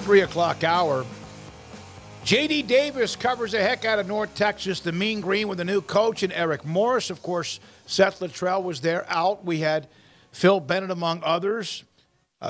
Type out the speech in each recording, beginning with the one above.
3 o'clock hour. J.D. Davis covers the heck out of North Texas, the Mean Green, with a new coach, and Eric Morris. Of course, Seth Luttrell was there out. We had Phil Bennett, among others.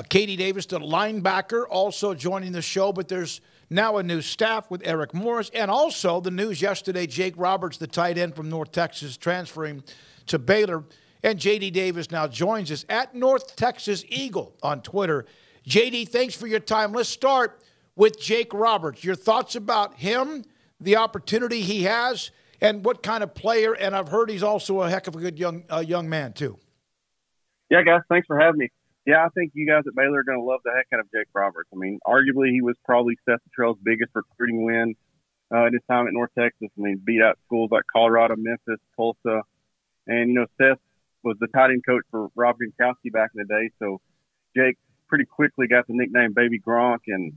Katie Davis, the linebacker, also joining the show. But there's now a new staff with Eric Morris. And also the news yesterday, Jake Roberts, the tight end from North Texas, transferring to Baylor. And J.D. Davis now joins us at North Texas Eagle on Twitter. J.D., thanks for your time. Let's start with Jake Roberts. Your thoughts about him, the opportunity he has, and what kind of player. And I've heard he's also a heck of a good young man, too. Yeah, guys, thanks for having me. Yeah, I think you guys at Baylor are going to love the heck out of Jake Roberts. I mean, arguably he was probably Seth Luttrell's biggest recruiting win at his time at North Texas. I mean, beat out schools like Colorado, Memphis, Tulsa. And, you know, Seth was the tight end coach for Rob Gronkowski back in the day. So Jake pretty quickly got the nickname Baby Gronk. And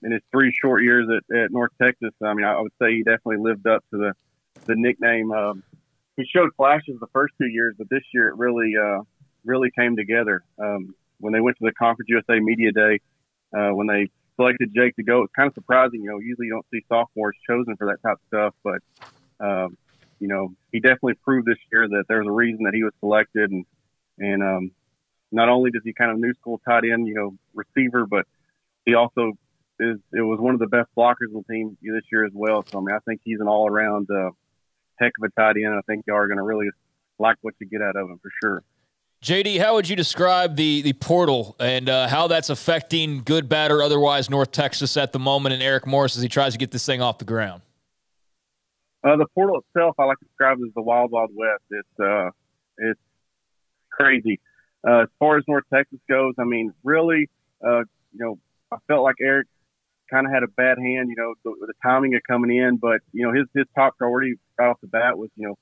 in his 3 short years at North Texas, I mean, I would say he definitely lived up to the nickname. He showed flashes the first 2 years, but this year it really came together. When they went to the Conference USA Media Day, when they selected Jake to go, it's kind of surprising. You know, usually you don't see sophomores chosen for that type of stuff, but you know, he definitely proved this year that there's a reason that he was selected. And not only does he kind of new school tight end, you know, receiver, but he also was one of the best blockers on the team this year as well. So, I mean, I think he's an all-around heck of a tight end. I think y'all are going to really like what you get out of him for sure. JD, how would you describe the portal and how that's affecting good, bad, or otherwise North Texas at the moment, and Eric Morris as he tries to get this thing off the ground? The portal itself, I like to describe as the Wild Wild West. It's crazy. As far as North Texas goes, I mean, really, you know, I felt like Eric kind of had a bad hand, you know, the timing of coming in, but, you know, his top priority right off the bat was, you know,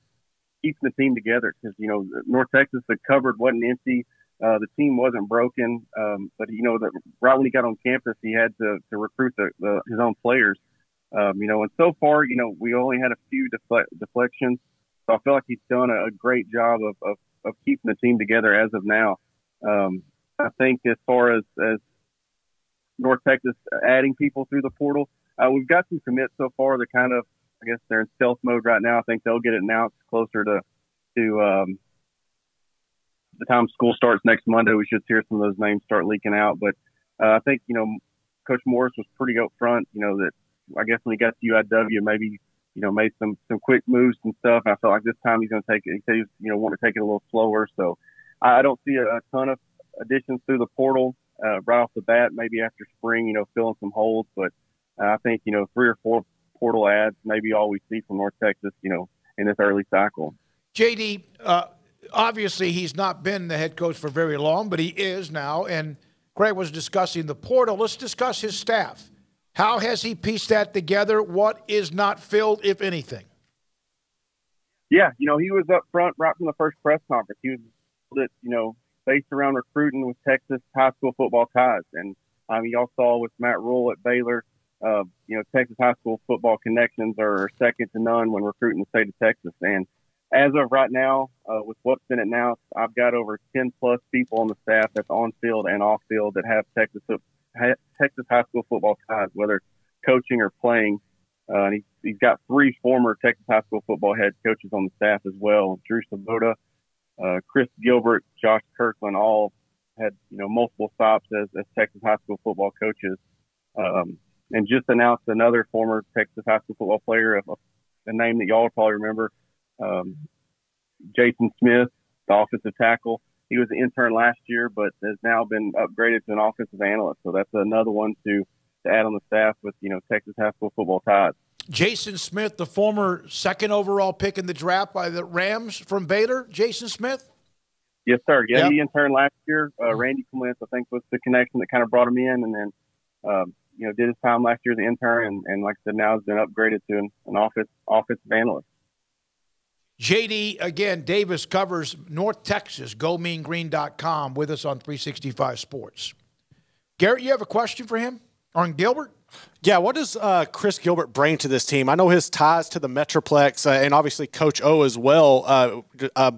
keeping the team together because, you know, North Texas, the cupboard wasn't empty. The team wasn't broken. But, you know, right when he got on campus, he had to recruit his own players. You know, and so far, you know, we only had a few deflections. So I feel like he's done a great job of keeping the team together as of now. I think as far as North Texas adding people through the portal, we've got some commits so far that kind of, I guess they're in stealth mode right now. I think they'll get it announced closer to the time school starts next Monday. We should hear some of those names start leaking out. But I think, you know, Coach Morris was pretty upfront, you know, that I guess when he got to UIW, maybe, you know, made some quick moves and stuff. And I felt like this time he's going to take it. He said he's, you know, want to take it a little slower. So I don't see a ton of additions through the portal right off the bat, maybe after spring, you know, filling some holes. But I think, you know, 3 or 4 portal ads, maybe all we see from North Texas, you know, in this early cycle. JD, obviously he's not been the head coach for very long, but he is now. And Greg was discussing the portal. Let's discuss his staff. How has he pieced that together? What is not filled, if anything? Yeah, you know, he was up front right from the first press conference. He was, you know, based around recruiting with Texas high school football ties. And y'all saw with Matt Rule at Baylor, you know, Texas high school football connections are second to none when recruiting the state of Texas. And as of right now, with what's been announced, I've got over 10-plus people on the staff that's on field and off field that have Texas high school football ties, whether coaching or playing. And he's got 3 former Texas high school football head coaches on the staff as well. Drew Sabota, Chris Gilbert, Josh Kirkland, all had, you know, multiple stops as Texas high school football coaches. And just announced another former Texas high school football player, a name that y'all will probably remember, Jason Smith, the offensive tackle. He was an intern last year, but has now been upgraded to an offensive analyst. So that's another one to add on the staff with, you know, Texas high school football ties. Jason Smith, the former 2nd overall pick in the draft by the Rams from Baylor. Jason Smith? Yes, sir. Yeah, yep. He interned last year. Randy Clements, I think, was the connection that kind of brought him in. And then, you know, did his time last year as an intern. And like I said, now has been upgraded to an offensive analyst. JD, again, Davis covers North Texas, GoMeanGreen.com, with us on 365 Sports. Garrett, you have a question for him on Gilbert? Yeah, what does Chris Gilbert bring to this team? I know his ties to the Metroplex and obviously Coach O as well.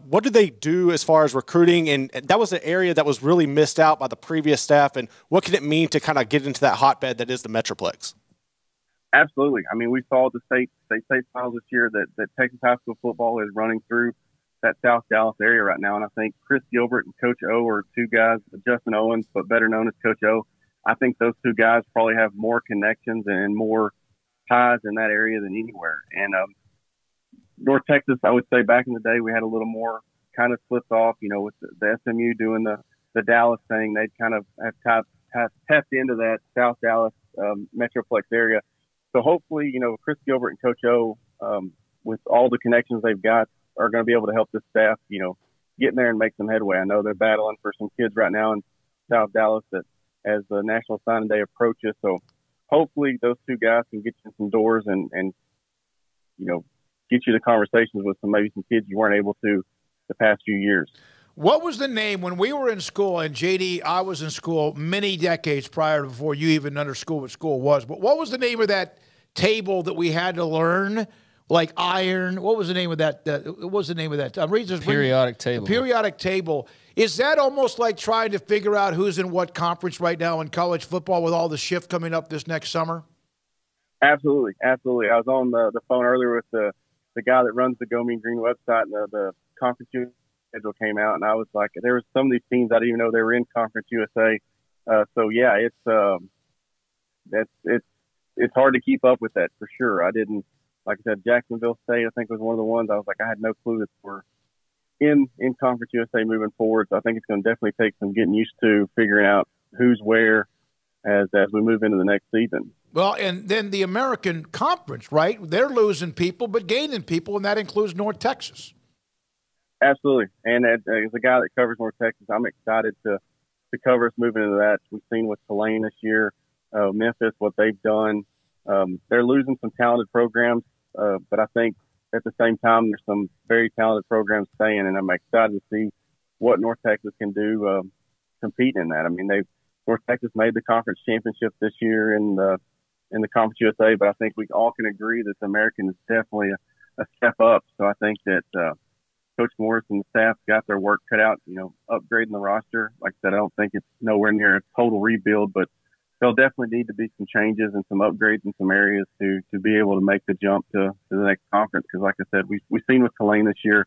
What do they do as far as recruiting? And that was an area that was really missed out by the previous staff. And what can it mean to kind of get into that hotbed that is the Metroplex? Absolutely. I mean, we saw at the state finals this year that Texas high school football is running through that South Dallas area right now. And I think Chris Gilbert and Coach O are two guys, Justin Owens, but better known as Coach O. I think those two guys probably have more connections and more ties in that area than anywhere. And North Texas, I would say back in the day, we had a little more kind of slipped off, with the SMU doing the Dallas thing. They'd kind of have tapped into that South Dallas Metroplex area. So hopefully, Chris Gilbert and Coach O, with all the connections they've got, are going to be able to help this staff, get in there and make some headway. I know they're battling for some kids right now in South Dallas that, as the National Signing Day approaches. So hopefully those two guys can get you some doors and get you the conversations with maybe some kids you weren't able to the past few years. What was the name when we were in school, and JD, I was in school many decades prior to before you even understood what school was, but what was the name of that table that we had to learn? Like iron, what was the name of that? What was the name of that? Periodic table. Periodic table. Is that almost like trying to figure out who's in what conference right now in college football with all the shift coming up this next summer? Absolutely, absolutely. I was on the phone earlier with the guy that runs the Go Mean Green website, and the conference schedule came out, and I was like, there was some of these teams I didn't even know they were in Conference USA. So yeah, it's hard to keep up with that for sure. I didn't. Like I said, Jacksonville State, I think, was one of the ones I was like, I had no clue that we're in Conference USA moving forward. So I think it's going to definitely take some getting used to figuring out who's where as we move into the next season. Well, and then the American Conference, right? They're losing people but gaining people, and that includes North Texas. Absolutely. And as a guy that covers North Texas, I'm excited to cover us moving into that. We've seen with Tulane this year, Memphis, what they've done. They're losing some talented programs, but I think at the same time, there's some very talented programs staying, and I'm excited to see what North Texas can do competing in that. I mean, North Texas made the conference championship this year in the Conference USA, but I think we all can agree that the American is definitely a step up. So I think that Coach Morris and the staff got their work cut out, upgrading the roster. Like I said, I don't think it's nowhere near a total rebuild, but there'll definitely need to be some changes and some upgrades in some areas to be able to make the jump to the next conference. Because, like I said, we've seen with Tulane this year.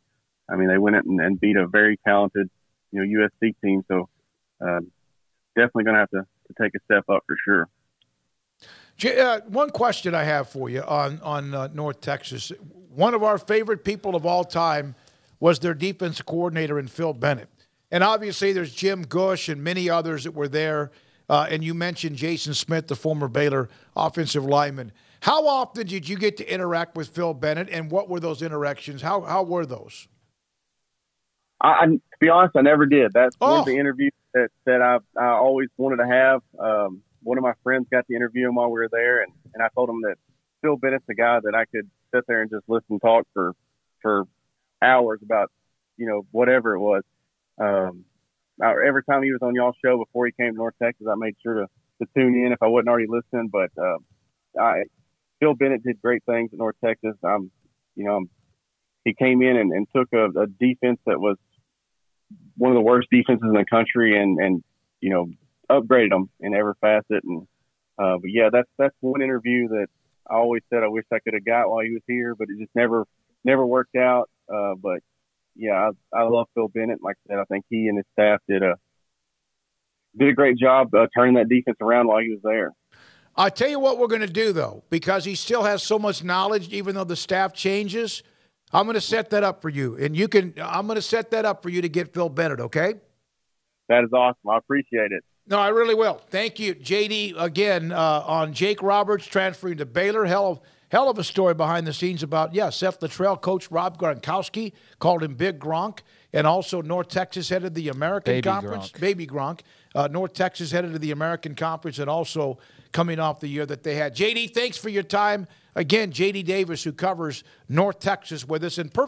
I mean, they went in and beat a very talented, USC team. So definitely going to have to take a step up for sure. One question I have for you on North Texas. One of our favorite people of all time was their defensive coordinator in Phil Bennett. And obviously there's Jim Gush and many others that were there. And you mentioned Jason Smith, the former Baylor offensive lineman. How often did you get to interact with Phil Bennett, and what were those interactions? How were those? To be honest, I never did. That's one of the interviews that I always wanted to have. One of my friends got to interview him while we were there, and I told him that Phil Bennett's a guy that I could sit there and just listen and talk for hours about, whatever it was. Every time he was on y'all's show before he came to North Texas, I made sure to tune in if I wasn't already listening. But Phil Bennett did great things at North Texas. He came in and took a defense that was one of the worst defenses in the country and upgraded them in every facet. And but yeah, that's one interview that I always said I wish I could have got while he was here, but it just never worked out. But yeah, I love Phil Bennett. Like I said, I think he and his staff did a great job turning that defense around while he was there. I'll tell you what we're going to do, though, because he still has so much knowledge, even though the staff changes. I'm going to set that up for you, and I'm going to set that up for you to get Phil Bennett, okay? That is awesome. I appreciate it. No, I really will. Thank you, JD, again, on Jake Roberts transferring to Baylor. Hell of a story behind the scenes about, Seth Luttrell, Coach Rob Gronkowski called him Big Gronk, and also North Texas headed the American Conference. Baby Gronk. North Texas headed to the American Conference, and also coming off the year that they had. JD, thanks for your time. Again, JD Davis, who covers North Texas with us. And